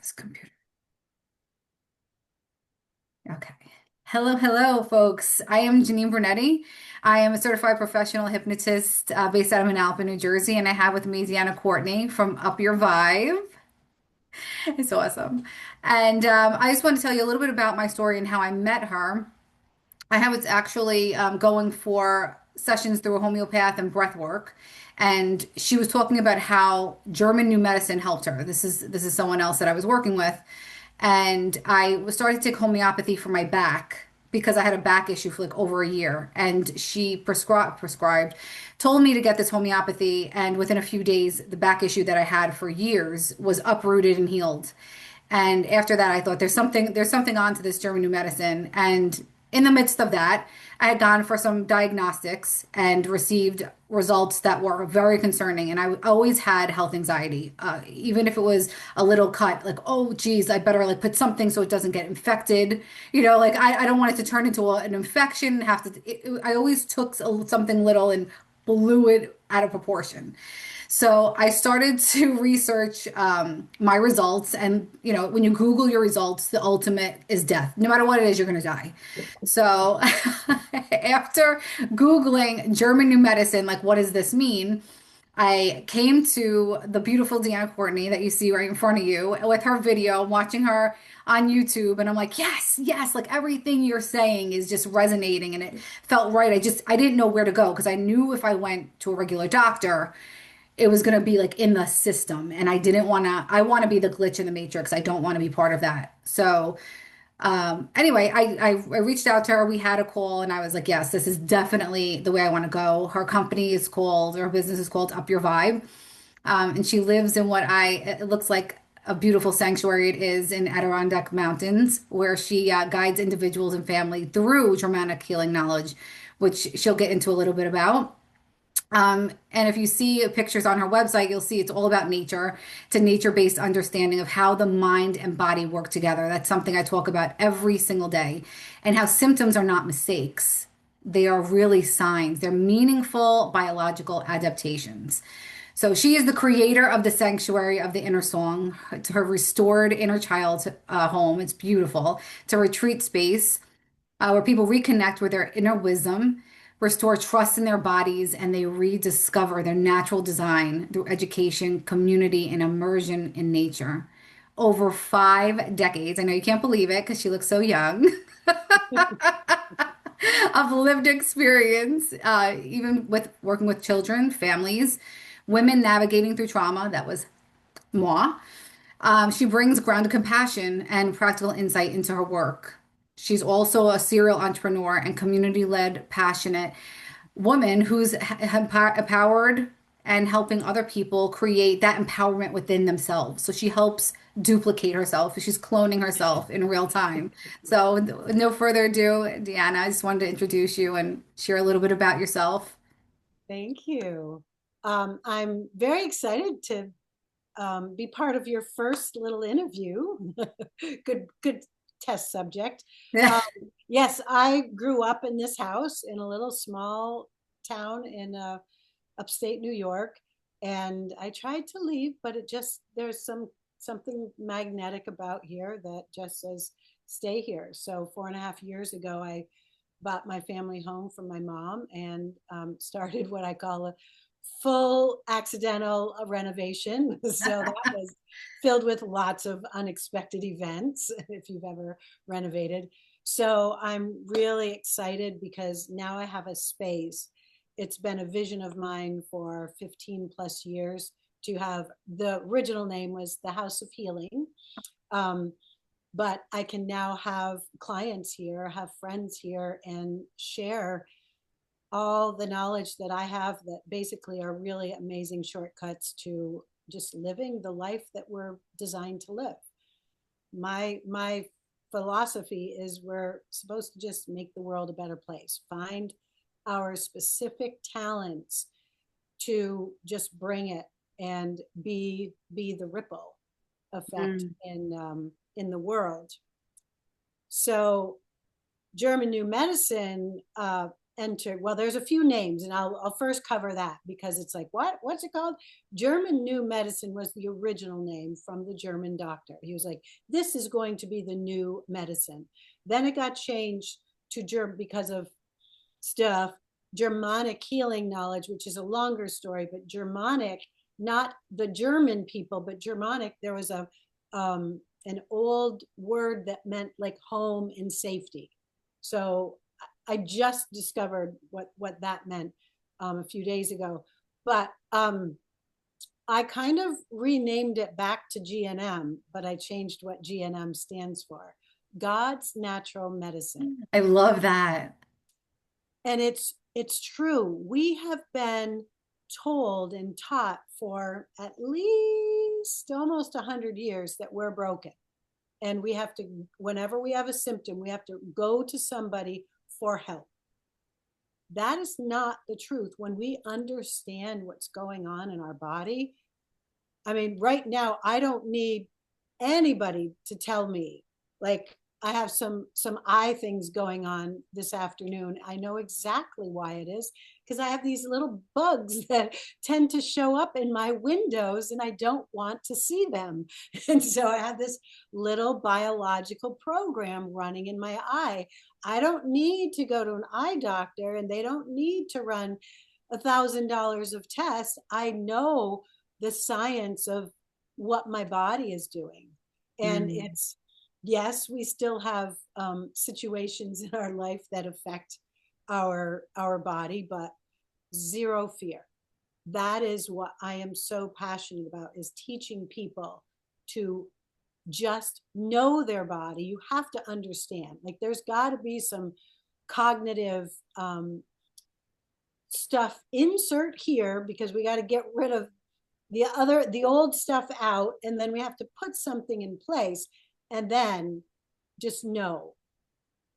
This computer. Okay. Hello, hello, folks. I am Janine Brunetti. I am a certified professional hypnotist based out of Manalapan, New Jersey, and I have with me Deanna Courtney from Up Your Vibe. It's awesome. And I just want to tell you a little bit about my story and how I met her. I was actually going for sessions through a homeopath and breath work, and she was talking about how German new medicine helped her. This is someone else that I was working with, and I was starting to take homeopathy for my back because I had a back issue for like over a year, and she prescribed told me to get this homeopathy, and within a few days, the back issue that I had for years was uprooted and healed. And after that, I thought there's something on to this German new medicine. And in the midst of that, I had gone for some diagnostics and received results that were very concerning. And I always had health anxiety, even if it was a little cut, like, oh, geez, I better like put something so it doesn't get infected. Like I don't want it to turn into an infection. I always took something little and blew it out of proportion. So I started to research my results, and when you Google your results, the ultimate is death. No matter what it is, you're going to die. So after Googling German new medicine, like what does this mean? I came to the beautiful Deanna Courtney that you see right in front of you with her video, watching her on YouTube, and I'm like, yes, yes, like everything you're saying is just resonating, and it felt right. I didn't know where to go because I knew if I went to a regular doctor it was going to be like in the system, and I want to be the glitch in the matrix. I don't want to be part of that. So anyway, I reached out to her. We had a call, and I was like, yes, this is definitely the way I want to go. Her business is called Up Your Vibe. And she lives in it looks like a beautiful sanctuary. It is in Adirondack Mountains, where she guides individuals and family through shamanic healing knowledge, which she'll get into a little bit about. And if you see pictures on her website, you'll see it's all about nature. It's a nature-based understanding of how the mind and body work together. That's something I talk about every single day, and how symptoms are not mistakes. They are really signs. They're meaningful biological adaptations. So she is the creator of the sanctuary of the inner song, to her restored inner child home. It's beautiful. It's a retreat space where people reconnect with their inner wisdom, restore trust in their bodies, and they rediscover their natural design through education, community, and immersion in nature. Over 5 decades, I know you can't believe it because she looks so young, of lived experience, even with working with children, families, women navigating through trauma. That was moi. She brings grounded compassion and practical insight into her work. She's also a serial entrepreneur and community-led, passionate woman who's empowered and helping other people create that empowerment within themselves. So she helps duplicate herself. She's cloning herself in real time. So with no further ado, Deanna, I just wanted to introduce you and share a little bit about yourself. Thank you. I'm very excited to be part of your first little interview. Good test subject. Um, yes, I grew up in this house in a little small town in upstate New York, and I tried to leave, but there's something magnetic about here that just says stay here. So 4.5 years ago, I bought my family home from my mom and started what I call a full accidental renovation. So that was filled with lots of unexpected events if you've ever renovated. So I'm really excited because now I have a space. It's been a vision of mine for 15 plus years to have. The original name was the House of Healing. Um, but I can now have clients here, have friends here, and share all the knowledge that I have that basically are really amazing shortcuts to just living the life that we're designed to live. My philosophy is we're supposed to just make the world a better place. Find our specific talents to just bring it and be the ripple effect Mm. in the world. So German new medicine entered, well, there's a few names, and I'll first cover that because it's like, what's it called? German New Medicine was the original name from the German doctor. He was like, this is going to be the new medicine. Then it got changed to German because of stuff, Germanic healing knowledge, which is a longer story, but Germanic, not the German people, but Germanic, there was an old word that meant like home and safety. So I just discovered what that meant a few days ago. But I kind of renamed it back to GNM, but I changed what GNM stands for. God's natural medicine. I love that. And it's true. We have been told and taught for at least almost 100 years that we're broken. And we have to, whenever we have a symptom, we have to go to somebody for help. That is not the truth. When we understand what's going on in our body, I mean, right now, I don't need anybody to tell me, like, I have some eye things going on this afternoon. I know exactly why it is, because I have these little bugs that tend to show up in my windows and I don't want to see them. And so I have this little biological program running in my eye. I don't need to go to an eye doctor, and they don't need to run $1,000 of tests. I know the science of what my body is doing. And Mm. it's, yes, we still have situations in our life that affect our body, but zero fear. That is what I am so passionate about, is teaching people to just know their body. You have to understand, like, there's got to be some cognitive stuff insert here, because we got to get rid of the old stuff out, and then we have to put something in place. And then just know,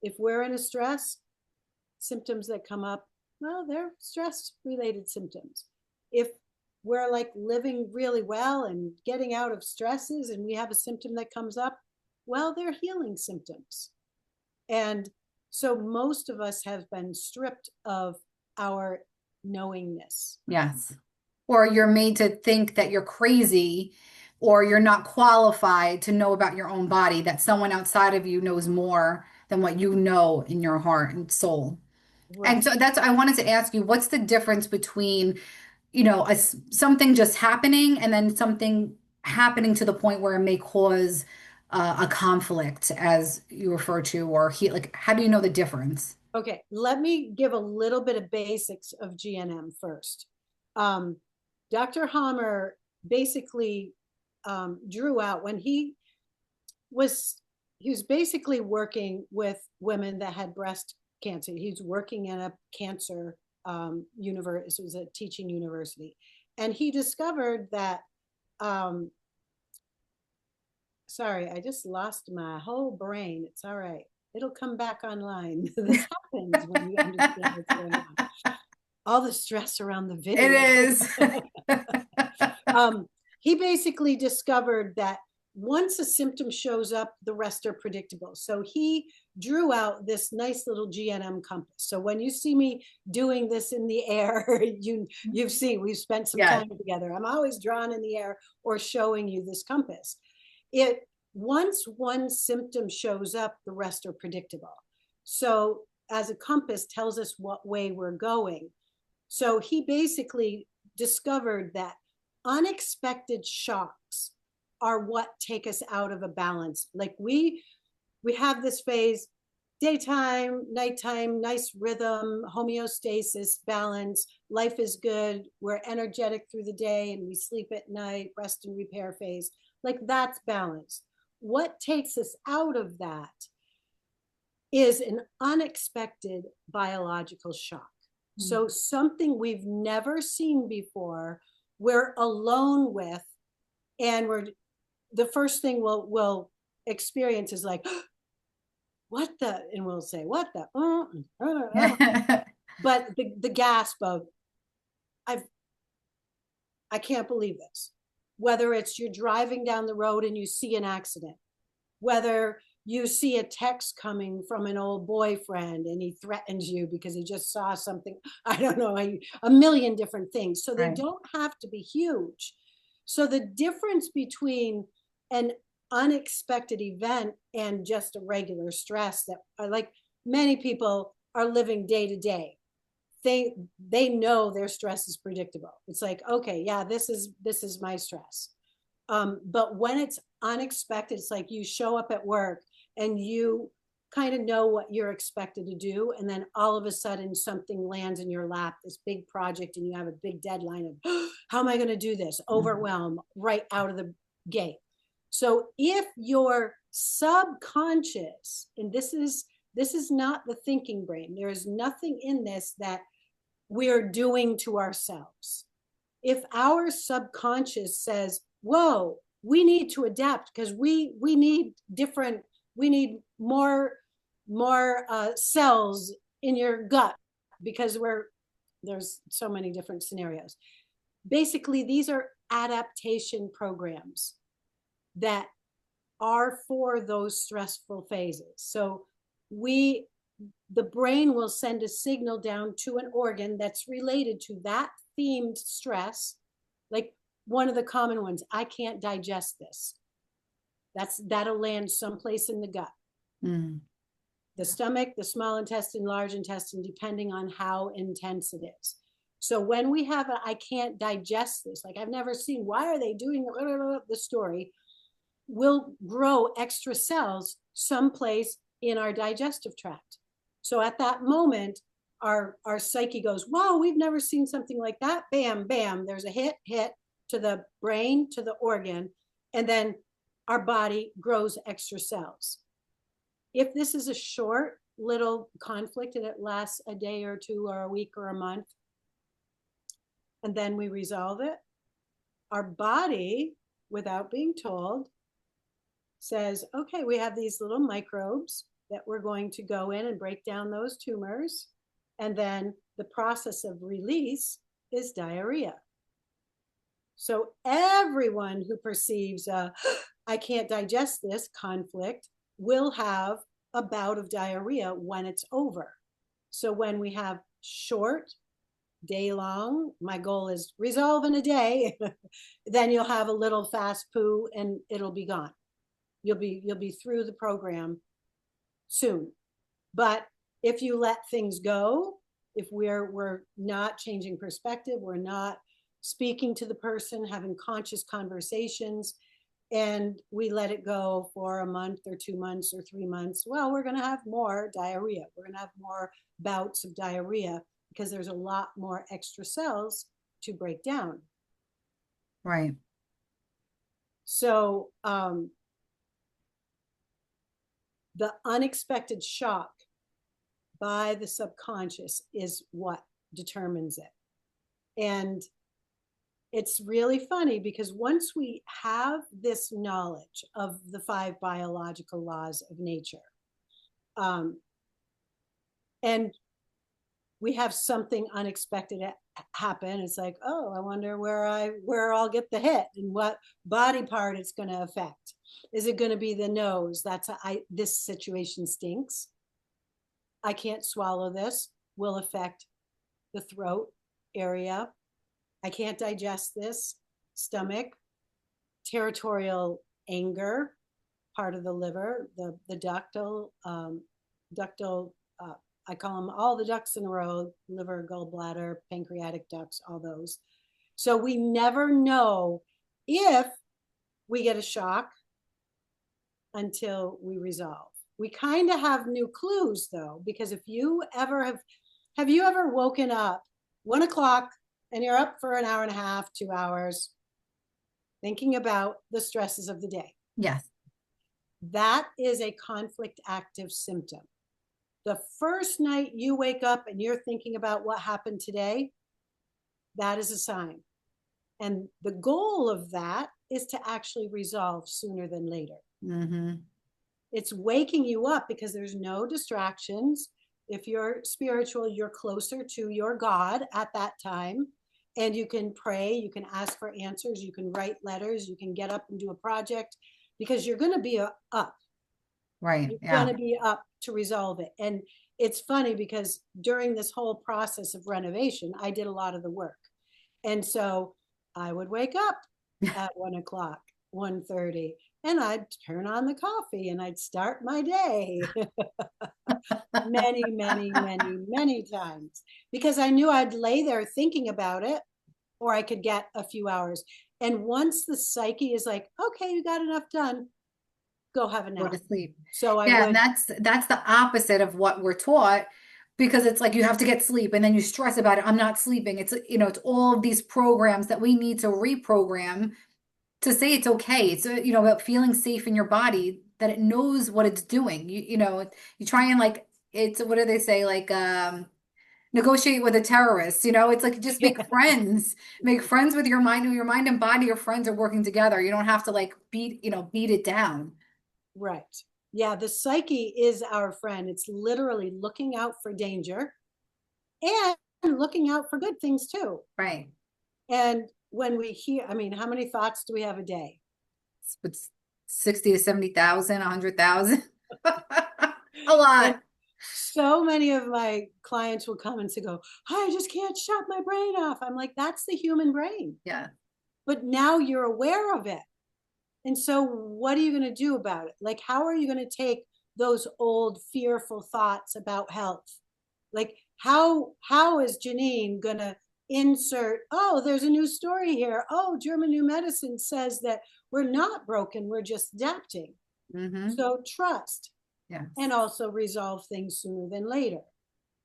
if we're in a stress, symptoms that come up, well, they're stress related symptoms. If we're like living really well and getting out of stresses and we have a symptom that comes up, well, they're healing symptoms. And so most of us have been stripped of our knowingness. Yes. Or you're made to think that you're crazy or you're not qualified to know about your own body, that someone outside of you knows more than what you know in your heart and soul. And Right. so that's, I wanted to ask you, what's the difference between, something just happening and then something happening to the point where it may cause a conflict, as you refer to, or like, how do you know the difference? Okay, let me give a little bit of basics of GNM first. Um, Dr. Hammer basically drew out, when was he was basically working with women that had breast cancer. He's working in a cancer university. It was a teaching university, and he discovered that. Sorry, I just lost my whole brain. It's all right. It'll come back online. This happens when you understand what's going on. All the stress around the It video. is. um, he basically discovered that once a symptom shows up, the rest are predictable. So he drew out this nice little GNM compass. So when you see me doing this in the air, you've seen we've spent some Yes. time together. I'm always drawing in the air or showing you this compass. It Once one symptom shows up, the rest are predictable. So as a compass tells us what way we're going. So he basically discovered that unexpected shocks are what take us out of a balance. Like we have this phase, daytime, nighttime, nice rhythm, homeostasis, balance, life is good, we're energetic through the day and we sleep at night, rest and repair phase. Like, that's balance. What takes us out of that is an unexpected biological shock. So something we've never seen before, we're alone with, and the first thing we'll experience is like, what the, and we'll say, what the, but the gasp of, I've, I can't believe this. Whether it's you're driving down the road and you see an accident, whether you see a text coming from an old boyfriend and he threatens you because he just saw something, I don't know, a million different things. So they Right. don't have to be huge. So the difference between an unexpected event and just a regular stress that like many people are living day to day, they know their stress is predictable. It's like, okay, yeah, this is my stress. But when it's unexpected, it's like you show up at work and you kind of know what you're expected to do. And then all of a sudden something lands in your lap, this big project, and you have a big deadline of how am I going to do this? Mhm. Overwhelm right out of the gate. So if your subconscious, and this is not the thinking brain, there is nothing in this that we're doing to ourselves. If our subconscious says, whoa, we need to adapt because we need different, we need more cells in your gut because there's so many different scenarios. Basically, these are adaptation programs that are for those stressful phases. So we the brain will send a signal down to an organ that's related to that themed stress. Like one of the common ones, I can't digest this. That'll land someplace in the gut, Mm. the stomach, the small intestine, large intestine, depending on how intense it is. So when we have a I can't digest this, like I've never seen, why are they doing the story, will grow extra cells someplace in our digestive tract. So at that moment, our psyche goes, whoa, we've never seen something like that. Bam, bam, there's a hit to the brain, to the organ, and then our body grows extra cells. If this is a short little conflict and it lasts a day or two or a week or a month, and then we resolve it, our body, without being told, says, okay, we have these little microbes that we're going to go in and break down those tumors. And then the process of release is diarrhea. So everyone who perceives I can't digest this conflict will have a bout of diarrhea when it's over. So when we have short, day long, my goal is resolve in a day, then you'll have a little fast poo and it'll be gone. You'll be through the program soon. But if you let things go, if we're not changing perspective, we're not speaking to the person, having conscious conversations, and we let it go for a month or 2 months or 3 months, well, we're going to have more diarrhea. We're going to have more bouts of diarrhea because there's a lot more extra cells to break down. Right. So the unexpected shock by the subconscious is what determines it. And it's really funny because once we have this knowledge of the 5 biological laws of nature, and we have something unexpected happen, it's like, oh, I wonder where I'll get the hit and what body part it's going to affect. Is it going to be the nose? This situation stinks. I can't swallow this, will affect the throat area. I can't digest this, stomach, territorial anger, part of the liver, the ductal, I call them all the ducks in a row, liver, gallbladder, pancreatic ducts, all those. So we never know if we get a shock until we resolve. We kind of have new clues though, because if you ever have you ever woken up 1 o'clock and you're up for an hour and a half, 2 hours, thinking about the stresses of the day? Yes. That is a conflict active symptom. The first night you wake up and you're thinking about what happened today, that is a sign. And the goal of that is to actually resolve sooner than later. Mm-hmm. It's waking you up because there's no distractions. If you're spiritual, you're closer to your God at that time. And you can pray, you can ask for answers, you can write letters, you can get up and do a project because you're going to be up. Right. You're going Yeah. to be up to resolve it. And it's funny because during this whole process of renovation, I did a lot of the work. And so I would wake up at 1 o'clock, 1:30, and I'd turn on the coffee and I'd start my day many, many, many, many times because I knew I'd lay there thinking about it or I could get a few hours. And once the psyche is like, okay, you got enough done, go have a Go nap. to sleep. So I Yeah, and would, that's the opposite of what we're taught because it's like you have to get sleep and then you stress about it. I'm not sleeping. It's it's all of these programs that we need to reprogram to say it's okay. It's about feeling safe in your body that it knows what it's doing. You try and like it's what do they say like negotiate with a terrorist, it's like just make friends with your mind and body, your friends are working together. You don't have to like beat it down. right. Yeah, the psyche is our friend. It's literally looking out for danger and looking out for good things too. Right. And when we hear, I mean, how many thoughts do we have a day? It's 60 to 70,000, 100,000. A lot. And so many of my clients will come and say, go, I just can't shut my brain off. I'm like, that's the human brain. Yeah, But now you're aware of it. And so what are you going to do about it? Like, how are you going to take those old fearful thoughts about health? Like, how is Janine going to insert, oh, there's a new story here. Oh, German new medicine says that we're not broken, we're just adapting. mm-hmm. So trust and Yes, also resolve things sooner than later.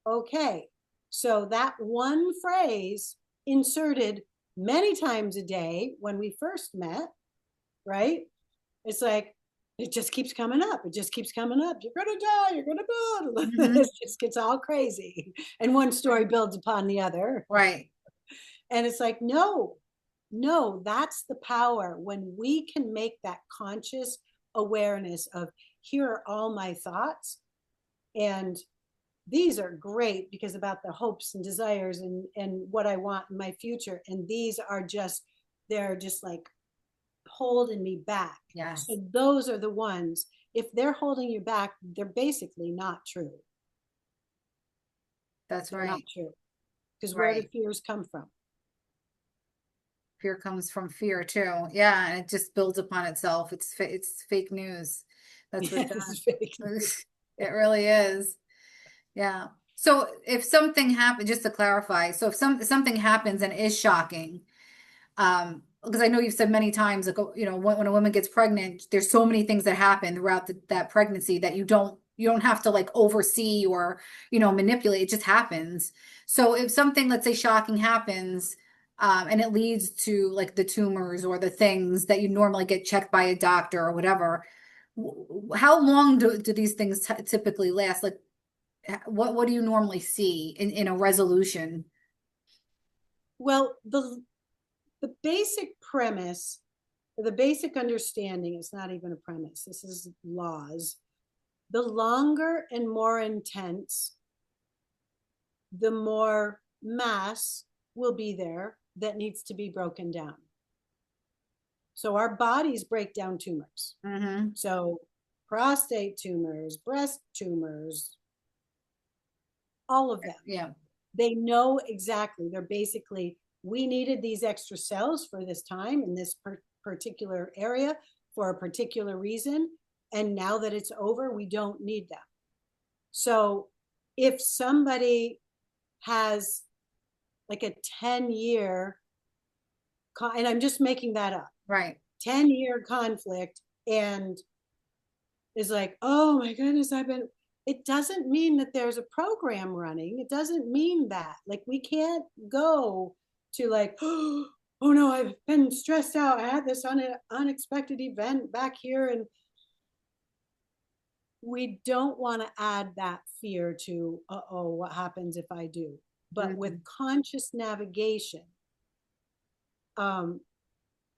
Okay. So that one phrase inserted many times a day when we first met, right? It's like, it just keeps coming up. It just keeps coming up. You're going to die. You're going to die. mm-hmm. It just gets all crazy. And one story builds upon the other. Right. And it's like, no, no, that's the power when we can make that conscious awareness of here are all my thoughts. And these are great because about the hopes and desires and what I want in my future. And these are just, they're just like holding me back. So Yes, those are the ones, if they're holding you back, they're basically not true. that's They're not right. true. Because where do Right. fears come from? Fear comes from fear too. Yeah, and it just builds upon itself. It's fake news. That's what It's fake. does. It really is. Yeah. So if something happens, just to clarify, so if something happens and is shocking, because I know you've said many times, like, when a woman gets pregnant, there's so many things that happen throughout that pregnancy that you don't have to like oversee or, manipulate. It just happens. So if something, let's say shocking happens, and it leads to like the tumors or the things that you normally get checked by a doctor or whatever, how long do these things typically last? Like, what do you normally see in a resolution? Well, the basic premise, the basic understanding is not even a premise. This is laws. The longer and more intense, the more mass will be there that needs to be broken down. So our bodies break down tumors. Mm-hmm. So prostate tumors, breast tumors, all of them. Yeah. They know exactly. They're basically, we needed these extra cells for this time in this particular area for a particular reason. And now that it's over, we don't need them. So if somebody has like a 10-year, and I'm just making that up, Right. 10-year conflict and is like, oh my goodness, it doesn't mean that there's a program running. It doesn't mean that. Like, we can't go to like, oh no, I've been stressed out. I had this unexpected event back here. And we don't want to add that fear to, oh, what happens if I do? But with Mhm. conscious navigation, um,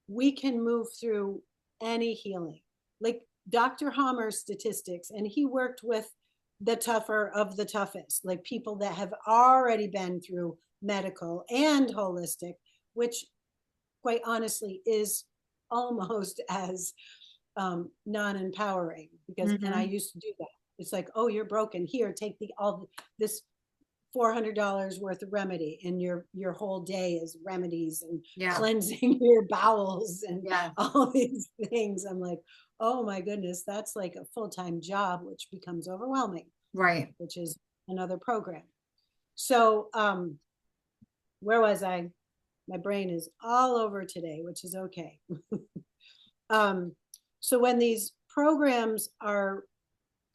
we can move through any healing. Like Dr. Hammer's statistics, and he worked with the tougher of the toughest, like people that have already been through medical and holistic, which quite honestly is almost as non-empowering because, and I Hmm. used to do that. It's like, oh, you're broken. Here, take this $400 worth of remedy, and your whole day is remedies and Yeah. cleansing your bowels and Yeah. all these things. I'm like, oh my goodness, that's like a full-time job, which becomes overwhelming, Right. which is another program. So where was I? My brain is all over today, which is okay. um, so when these programs are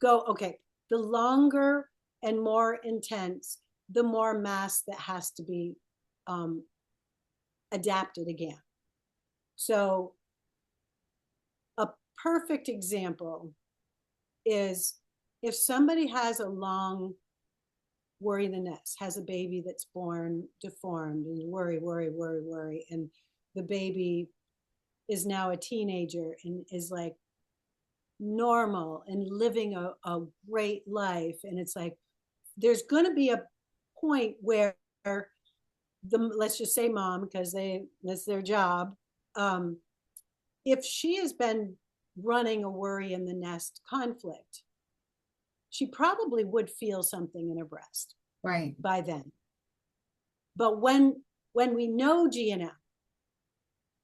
okay, the longer and more intense, the more mass that has to be um, adapted again. So a perfect example is if somebody has a long worry the nest, has a baby that's born deformed and worry, worry, worry, worry, and the baby is now a teenager and is like normal and living a great life. And it's like, there's going to be a point where let's just say mom, because that's their job. Um, if she has been running a worry in the nest conflict, she probably would feel something in her breast Right. by then. But when we know GNM,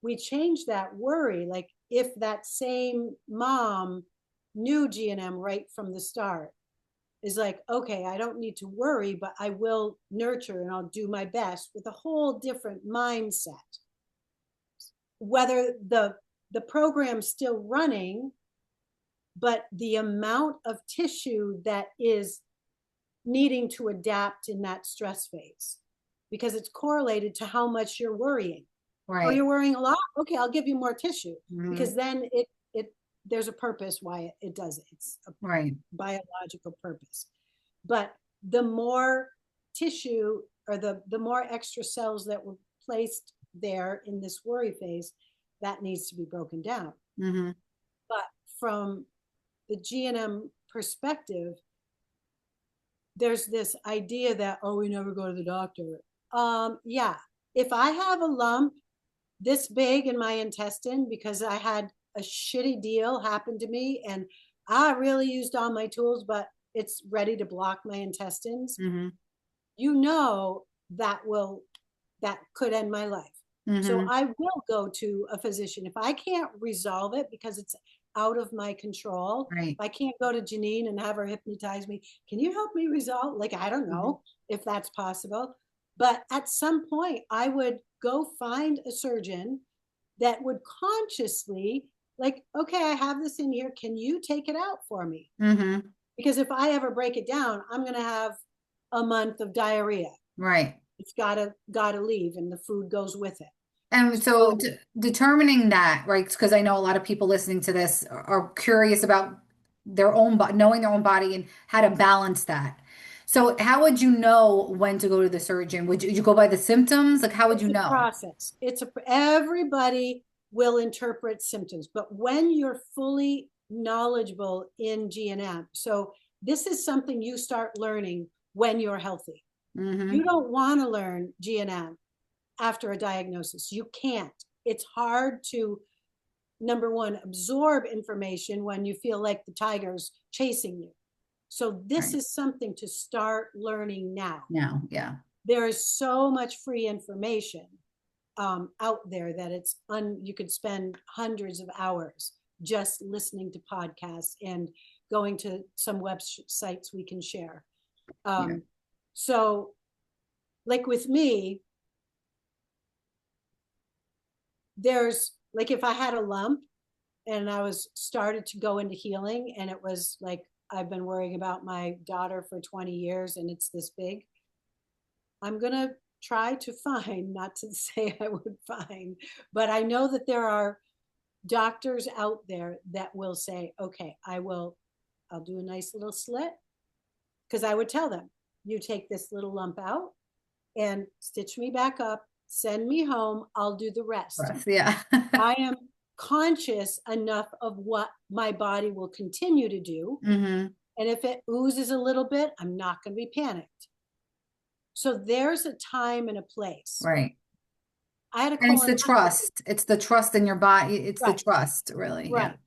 we change that worry. Like if that same mom knew GNM right from the start, is like, okay, I don't need to worry, but I will nurture and I'll do my best with a whole different mindset. Whether the program's still running, but the amount of tissue that is needing to adapt in that stress phase, because it's correlated to how much you're worrying. Oh, Right. you're worrying a lot? Okay, I'll give you more tissue, Hmm. because then it there's a purpose why it does it. It's a Right. biological purpose. But the more tissue, or the more extra cells that were placed there in this worry phase, that needs to be broken down. Hmm. But from the GNM perspective, there's this idea that, oh, we never go to the doctor. Yeah, if I have a lump this big in my intestine because I had a shitty deal happen to me and I really used all my tools, but it's ready to block my intestines, Hmm. you know, that could end my life. So Hmm. I will go to a physician if I can't resolve it because it's out of my control. Right. If I can't go to Janine and have her hypnotize me, can you help me resolve? Like, I don't Hmm. know if that's possible. But at some point, I would go find a surgeon that would consciously, like, okay, I have this in here. Can you take it out for me? Hmm. Because if I ever break it down, I'm going to have a month of diarrhea. Right. It's gotta leave, and the food goes with it. And so So determining that, right? Because I know a lot of people listening to this are curious about their own knowing their own body and how to balance that. So how would you know when to go to the surgeon? Would you go by the symptoms? Like how would you it's a know? process. Everybody will interpret symptoms, but when you're fully knowledgeable in GNM, so this is something you start learning when you're healthy. You Hmm. don't want to learn GNM after a diagnosis. You can't. It's hard to, number one, absorb information when you feel like the tiger's chasing you. So this Right. is something to start learning now. Now, yeah. There is so much free information out there that you could spend hundreds of hours just listening to podcasts and going to some websites we can share. Yeah. Um, so, like with me, there's like if I had a lump and I was started to go into healing, and it was like I've been worrying about my daughter for 20 years and it's this big, I'm going to try to find, not to say I would find, but I know that there are doctors out there that will say, okay, I'll do a nice little slit. Because I would tell them, you take this little lump out and stitch me back up, send me home, I'll do the rest. Breath, yeah. I am conscious enough of what my body will continue to do. Hmm. And if it oozes a little bit, I'm not going to be panicked. So there's a time and a place. Right. I had a And it's the colonoscopy. trust. It's the trust in your body. It's the Right, trust, really. Yeah. right.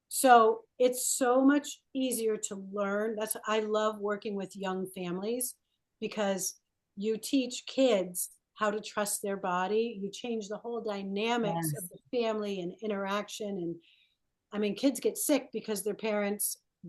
So it's so much easier to learn. That's, I love working with young families because you teach kids how to trust their body. You change the whole dynamics of Yes. the family and interaction. And I mean, kids get sick because their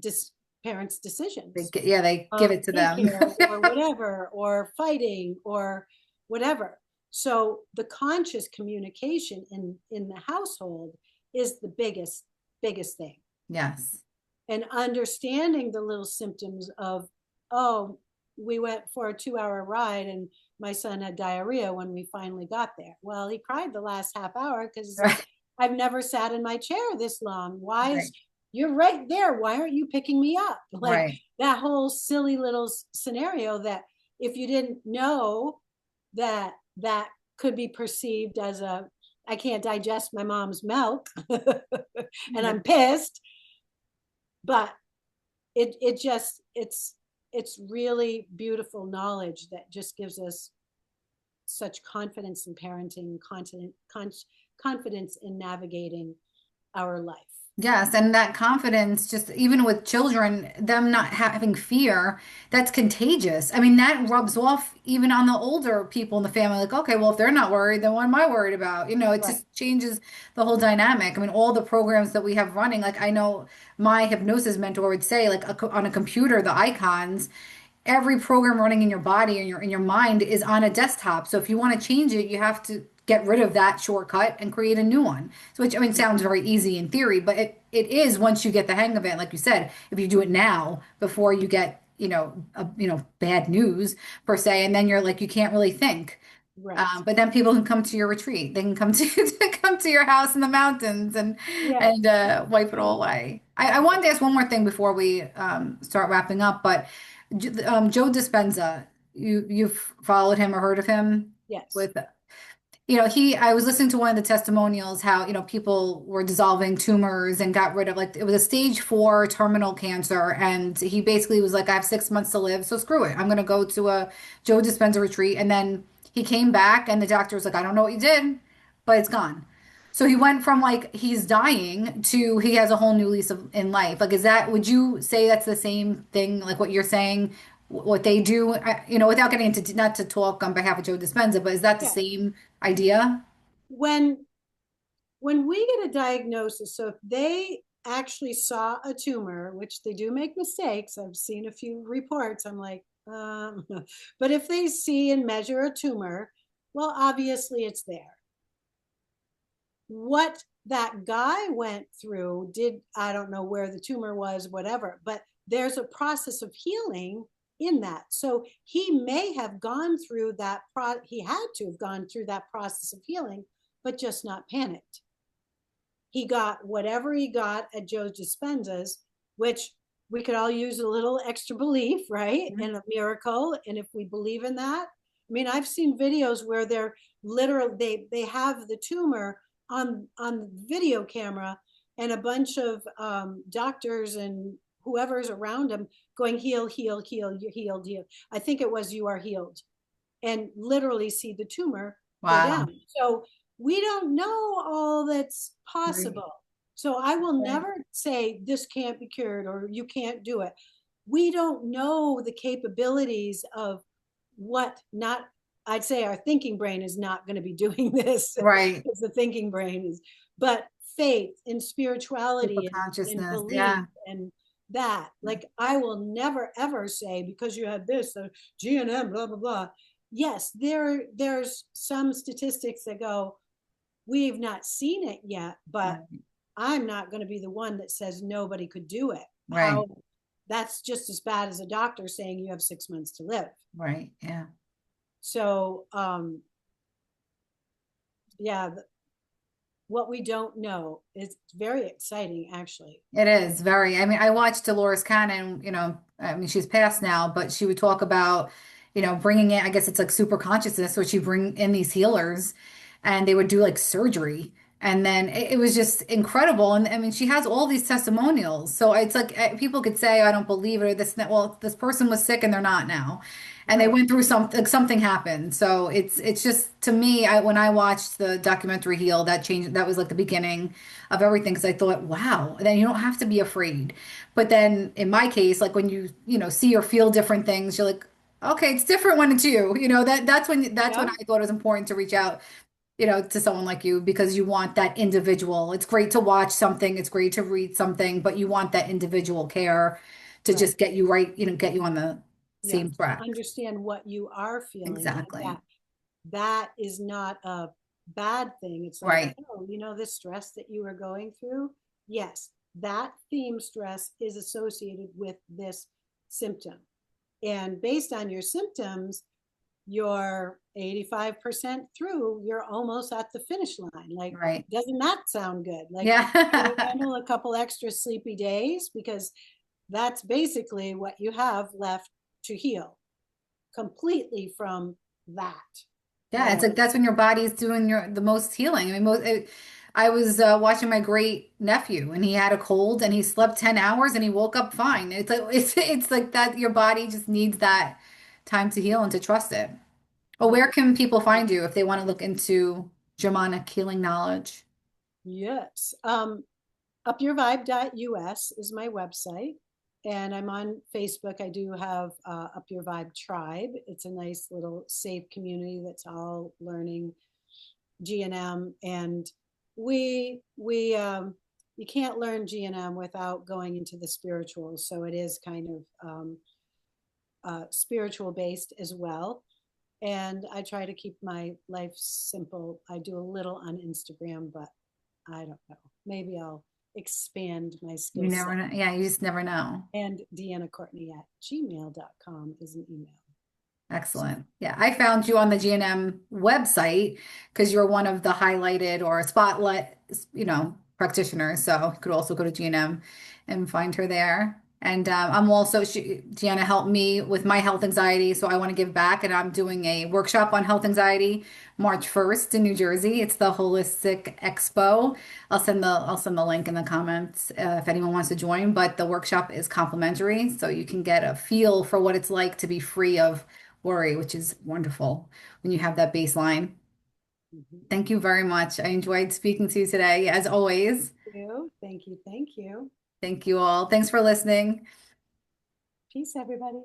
dis, parents' decisions Yeah, they give of it to them. daycare or whatever, or fighting or whatever. So the conscious communication in the household is the biggest thing. Yes. And understanding the little symptoms of, oh, we went for a 2 hour ride and my son had diarrhea when we finally got there. Well, he cried the last half hour because he's like, Right. I've never sat in my chair this long. Why Right. is, you're right there, why aren't you picking me up? Like Right. that whole silly little scenario that if you didn't know that that could be perceived as a, I can't digest my mom's milk and Yeah. I'm pissed, but it just, it's really beautiful knowledge that just gives us such confidence in parenting, confidence in navigating our life. Yes, and that confidence, just even with children, them not having fear, that's contagious. I mean, that rubs off even on the older people in the family. Like, okay, well, if they're not worried, then what am I worried about? It Right. just changes the whole dynamic. I mean, all the programs that we have running, like I know my hypnosis mentor would say, like on a computer, the icons, every program running in your body and your mind is on a desktop. So if you want to change it, you have to get rid of that shortcut and create a new one. So which I mean sounds very easy in theory, but it is once you get the hang of it. Like you said, if you do it now before you get, bad news per se, and then you're like you can't really think. Right. But then people can come to your retreat. They can come to come to your house in the mountains and Yeah. wipe it all away. I wanted to ask one more thing before we start wrapping up. But Joe Dispenza, you've followed him or heard of him Yes. with I was listening to one of the testimonials how, people were dissolving tumors and got rid of like it was a stage 4 terminal cancer. And he basically was like, I have 6 months to live, so screw it. I'm gonna go to a Joe Dispenza retreat. And then he came back and the doctor was like, I don't know what you did, but it's gone. So he went from like he's dying to he has a whole new lease in life. Like, would you say that's the same thing, like what you're saying, what they do? Without getting into, not to talk on behalf of Joe Dispenza, but is that the Yeah. same idea? when when we get a diagnosis, so if they actually saw a tumor, which they do make mistakes, I've seen a few reports, I'm like, but if they see and measure a tumor, well, obviously it's there. What that guy went through, did, I don't know where the tumor was, whatever, but there's a process of healing in that. So he may have gone through that, he had to have gone through that process of healing, but just not panicked. He got whatever he got at Joe Dispenza's, which we could all use a little extra belief, right? Mhm. In a miracle. And if we believe in that, I mean, I've seen videos where they're literally, they have the tumor on video camera and a bunch of doctors and whoever's around him going, heal, heal, heal, you're healed, heal. I think it was, you are healed, and literally see the tumor go Wow. down. So we don't know all that's Right. possible. So I will Right. never say this can't be cured or you can't do it. We don't know the capabilities of what not, I'd say our thinking brain is not going to be doing this Right. because the thinking brain is, but faith and Super spirituality and consciousness. belief Yeah. and that, like I will never ever say because you had this GNM blah blah blah. Yes, there's some statistics that go, we've not seen it yet, but Right. I'm not going to be the one that says nobody could do it. Right. How, that's just as bad as a doctor saying you have 6 months to live. Right. Yeah. So yeah, what we don't know is very exciting actually. It is very. I mean, I watched Dolores Cannon, I mean, she's passed now, but she would talk about, bringing in, I guess it's like super consciousness, where she bring in these healers and they would do like surgery. And then it was just incredible. And I mean, she has all these testimonials. So it's like people could say, I don't believe it or this, and that. Well, this person was sick and they're not now. And they Right. went through something, like something happened. So it's just to me, when I watched the documentary Heal, that changed, that was like the beginning of everything. Because I thought, wow, then you don't have to be afraid. But then in my case, like when you see or feel different things, you're like, okay, it's different when it's you. That's when Yep. I thought it was important to reach out to someone like you because you want that individual. It's great to watch something, it's great to read something, but you want that individual care to Right. just get you right, get you on the Yes. same To track. understand what you are feeling, and Exactly. that is not a bad thing. It's like, Right. oh, this stress that you are going through. Yes, that theme stress is associated with this symptom. And based on your symptoms, you're 85% through, you're almost at the finish line. Like, Right. doesn't that sound good? Like, can you Yeah. handle a couple extra sleepy days? Because that's basically what you have left to heal completely from that, Yeah, it's like whatever. that's when your body's doing the most healing. I mean, I was watching my great nephew, and he had a cold, and he slept 10 hours, and he woke up fine. It's like it's like that. Your body just needs that time to heal and to trust it. Well, where can people find you if they want to look into shamanic healing knowledge? Yes. Upyourvibe.us is my website. And I'm on Facebook. I do have Up Your Vibe Tribe. It's a nice little safe community that's all learning GNM. And we you can't learn GNM without going into the spiritual. So it is kind of spiritual based as well. And I try to keep my life simple. I do a little on Instagram, but I don't know. Maybe I'll expand my You skill never set. know. Yeah, you just never know. And Deanna Courtney at gmail.com is an email. So, Excellent. Yeah, I found you on the GNM website because you're one of the highlighted or spotlight, practitioners. So you could also go to GNM and find her there. And Gianna helped me with my health anxiety. So I want to give back. And I'm doing a workshop on health anxiety March 1st in New Jersey. It's the Holistic Expo. I'll send the link in the comments if anyone wants to join. But the workshop is complimentary. So you can get a feel for what it's like to be free of worry, which is wonderful when you have that baseline. mhm. Thank you very much. I enjoyed speaking to you today, as always. Thank you. Thank you. Thank you. Thank you all. Thanks for listening. Peace, everybody.